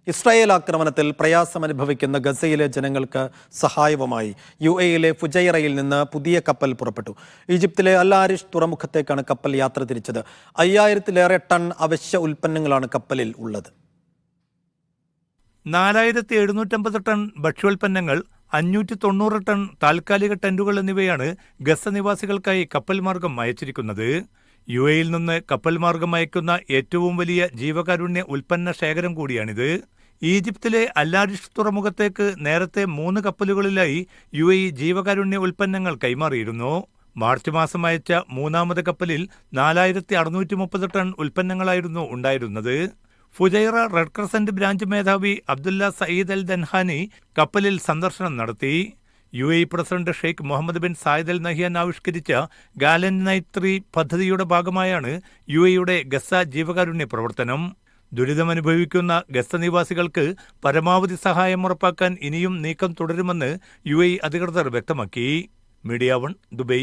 Israel ആക്രമണത്തിൽ പ്രയാസമനുഭവിക്കുന്ന ഗസയിലെ ജനങ്ങൾക്ക് സഹായവുമായി UAE-യിലെ ഫുജൈറയിൽ നിന്ന് പുതിയ കപ്പൽ പുറപ്പെട്ടു. ഈജിപ്തിലെ അൽ ആരിഷ് തുറമുഖത്തേക്കാണ് കപ്പൽ യാത്ര തിരിച്ചത്. 5000-ലേറെ ടൺ അവശ്യ ഉൽപ്പന്നങ്ങളാണ് കപ്പലിൽ ഉള്ളത്. 4750 ടൺ ഭക്ഷ്യോൽപ്പന്നങ്ങൾ, 590 ടൺ താൽക്കാലിക ടെന്റുകൾ എന്നിവയാണ് ഗസ നിവാസികൾക്കായി കപ്പൽ മാർഗം അയച്ചിരിക്കുന്നത്. UAE-യിൽ നിന്ന് കപ്പൽ മാർഗം അയക്കുന്ന ഏറ്റവും വലിയ ജീവകാരുണ്യ ഉൽപ്പന്ന ശേഖരം കൂടിയാണിത്. ഈജിപ്തിലെ അൽ ആരിഷ് തുറമുഖത്തേക്ക് നേരത്തെ 3 കപ്പലുകളിലായി UAE ജീവകാരുണ്യ ഉൽപ്പന്നങ്ങൾ കൈമാറിയിരുന്നു. മാർച്ച് മാസം അയച്ച 3ാമത് കപ്പലിൽ 4630 ടൺ ഉൽപ്പന്നങ്ങളായിരുന്നു ഉണ്ടായിരുന്നത്. ഫുജൈറ റെഡ് ക്രസന്റ് ബ്രാഞ്ച് മേധാവി അബ്ദുല്ല സയീദ് അൽ ദൻഹാനി കപ്പലിൽ സന്ദർശനം നടത്തി. UAE president Sheikh Mohammed bin Zayed Al Nahyan ആവിഷ്കരിച്ച ഗാലന്റ് നൈറ്റ് 3 പദ്ധതിയുടെ ഭാഗമായാണ് UAE-യുടെ ഗസ ജീവകാരുണ്യ പ്രവർത്തനം. ദുരിതമനുഭവിക്കുന്ന ഗസ നിവാസികൾക്ക് പരമാവധി സഹായം ഉറപ്പാക്കാൻ ഇനിയും നീക്കം തുടരുമെന്ന് UAE അധികൃതർ വ്യക്തമാക്കി. Media 1 Dubai.